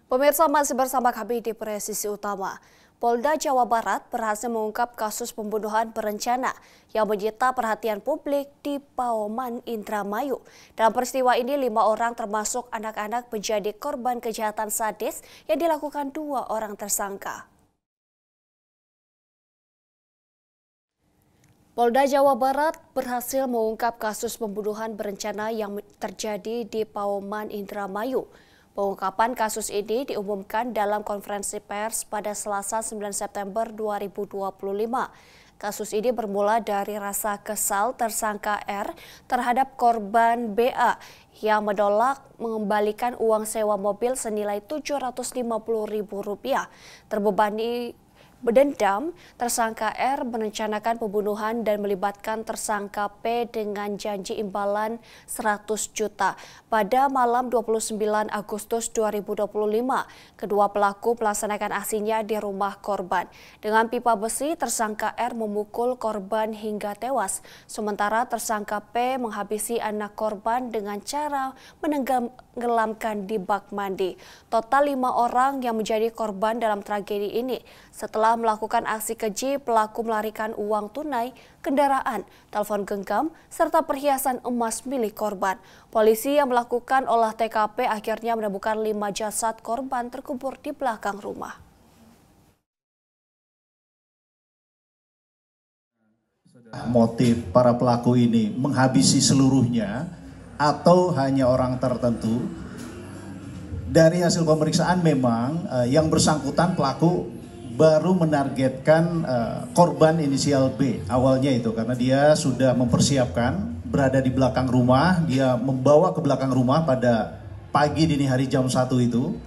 Pemirsa, masih bersama kami di Presisi Utama. Polda Jawa Barat berhasil mengungkap kasus pembunuhan berencana yang menyita perhatian publik di Paoman, Indramayu. Dalam peristiwa ini, 5 orang termasuk anak-anak menjadi korban kejahatan sadis yang dilakukan 2 orang tersangka. Polda Jawa Barat berhasil mengungkap kasus pembunuhan berencana yang terjadi di Paoman, Indramayu. Pengungkapan kasus ini diumumkan dalam konferensi pers pada Selasa 9 September 2025. Kasus ini bermula dari rasa kesal tersangka R terhadap korban BA yang menolak mengembalikan uang sewa mobil senilai Rp750.000. Terbebani berdendam, tersangka R merencanakan pembunuhan dan melibatkan tersangka P dengan janji imbalan 100 juta. Pada malam 29 Agustus 2025, kedua pelaku melaksanakan aksinya di rumah korban. Dengan pipa besi, tersangka R memukul korban hingga tewas. Sementara tersangka P menghabisi anak korban dengan cara menenggelamkan di bak mandi. Total 5 orang yang menjadi korban dalam tragedi ini. Setelah melakukan aksi keji, pelaku melarikan uang tunai, kendaraan, telepon genggam, serta perhiasan emas milik korban. Polisi yang melakukan olah TKP akhirnya menemukan 5 jasad korban terkubur di belakang rumah. Motif para pelaku ini menghabisi seluruhnya atau hanya orang tertentu. Dari hasil pemeriksaan memang yang bersangkutan pelaku baru menargetkan korban inisial B awalnya itu karena dia sudah mempersiapkan berada di belakang rumah, dia membawa ke belakang rumah pada pagi dini hari jam 1 itu.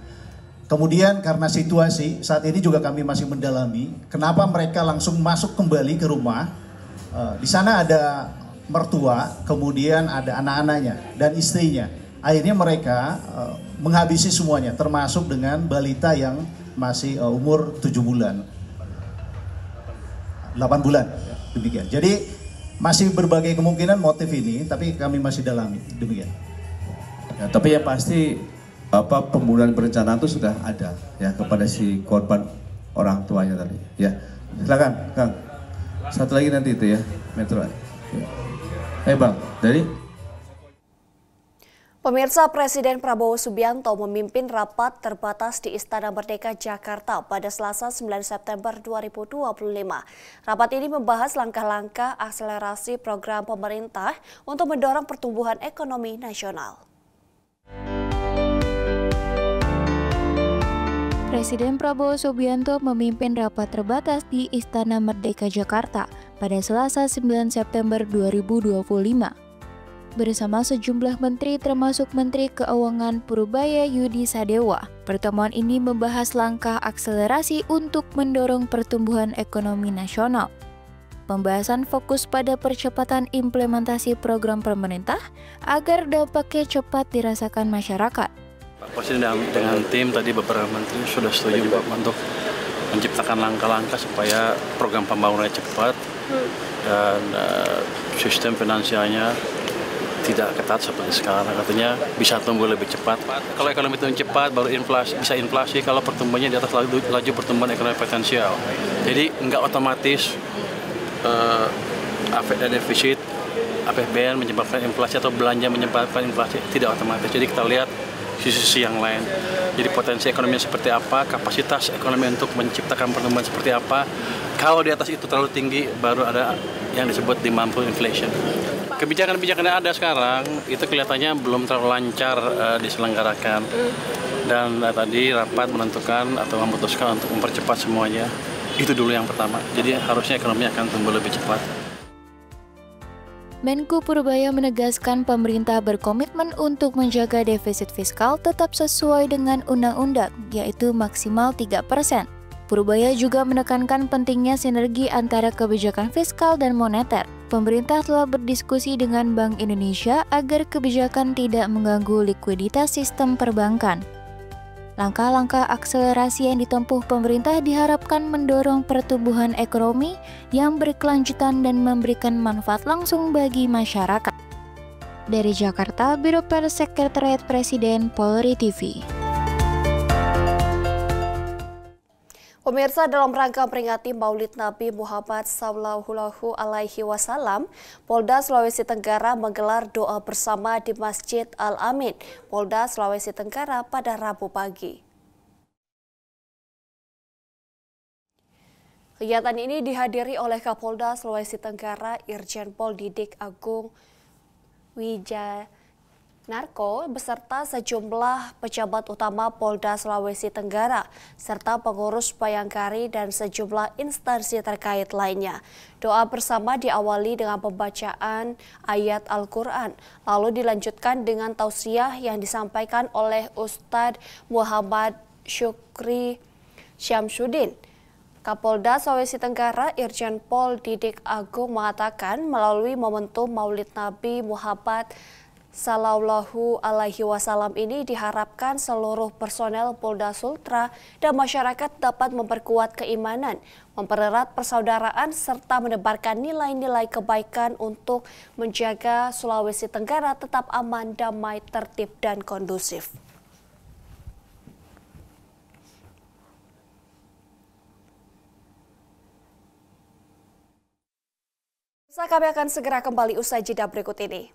Kemudian karena situasi saat ini juga kami masih mendalami kenapa mereka langsung masuk kembali ke rumah. Di sana ada mertua, kemudian ada anak-anaknya dan istrinya. Akhirnya mereka menghabisi semuanya termasuk dengan balita yang masih umur 7 bulan, 8 bulan, demikian. Jadi masih berbagai kemungkinan motif ini, tapi kami masih dalami, demikian. Ya, tapi yang pasti pembunuhan berencana itu sudah ada ya kepada si korban orang tuanya tadi. Ya, silakan, Kang. Satu lagi nanti itu ya, Metro. Ya. Bang, dari. Pemirsa, Presiden Prabowo Subianto memimpin rapat terbatas di Istana Merdeka Jakarta pada Selasa 9 September 2025. Rapat ini membahas langkah-langkah akselerasi program pemerintah untuk mendorong pertumbuhan ekonomi nasional. Presiden Prabowo Subianto memimpin rapat terbatas di Istana Merdeka Jakarta pada Selasa 9 September 2025. Bersama sejumlah menteri termasuk Menteri Keuangan Purbaya Yudi Sadewa. Pertemuan ini membahas langkah akselerasi untuk mendorong pertumbuhan ekonomi nasional. Pembahasan fokus pada percepatan implementasi program pemerintah agar dampaknya cepat dirasakan masyarakat. Pak Presiden dengan tim tadi beberapa menteri sudah setuju Pak untuk menciptakan langkah-langkah supaya program pembangunannya cepat dan sistem finansialnya tidak ketat seperti sekarang, katanya bisa tumbuh lebih cepat. Kalau ekonomi tumbuh cepat, baru bisa inflasi. Kalau pertumbuhannya di atas laju pertumbuhan ekonomi potensial. Jadi nggak otomatis defisit APBN menyebabkan inflasi atau belanja menyebabkan inflasi, tidak otomatis. Jadi kita lihat sisi yang lain. Jadi potensi ekonomi seperti apa, kapasitas ekonomi untuk menciptakan pertumbuhan seperti apa. Kalau di atas itu terlalu tinggi, baru ada yang disebut demand pull inflation. Kebijakan-kebijakan yang ada sekarang itu kelihatannya belum terlalu lancar diselenggarakan, dan tadi rapat menentukan atau memutuskan untuk mempercepat semuanya. Itu dulu yang pertama. Jadi harusnya ekonomi akan tumbuh lebih cepat. Menko Purbaya menegaskan pemerintah berkomitmen untuk menjaga defisit fiskal tetap sesuai dengan undang-undang, yaitu maksimal 3%. Purbaya juga menekankan pentingnya sinergi antara kebijakan fiskal dan moneter. Pemerintah telah berdiskusi dengan Bank Indonesia agar kebijakan tidak mengganggu likuiditas sistem perbankan. Langkah-langkah akselerasi yang ditempuh pemerintah diharapkan mendorong pertumbuhan ekonomi yang berkelanjutan dan memberikan manfaat langsung bagi masyarakat. Dari Jakarta, Biro Pers Sekretariat Presiden Polri TV. Pemirsa, dalam rangka memperingati Maulid Nabi Muhammad Sallallahu Alaihi Wasallam, Polda Sulawesi Tenggara menggelar doa bersama di Masjid Al-Amin, Polda Sulawesi Tenggara pada Rabu pagi. Kegiatan ini dihadiri oleh Kapolda Sulawesi Tenggara Irjen Pol Didik Agung Wijanarko beserta sejumlah pejabat utama Polda Sulawesi Tenggara serta pengurus Bayangkari dan sejumlah instansi terkait lainnya. Doa bersama diawali dengan pembacaan ayat Al-Quran, lalu dilanjutkan dengan tausiah yang disampaikan oleh Ustadz Muhammad Syukri Syamsuddin. Kapolda Sulawesi Tenggara Irjen Pol Didik Agung mengatakan melalui momentum Maulid Nabi Muhammad Sallallahu Alaihi Wasallam ini diharapkan seluruh personel Polda Sultra dan masyarakat dapat memperkuat keimanan, mempererat persaudaraan serta menebarkan nilai-nilai kebaikan untuk menjaga Sulawesi Tenggara tetap aman, damai, tertib, dan kondusif. Kami akan segera kembali usai jeda berikut ini.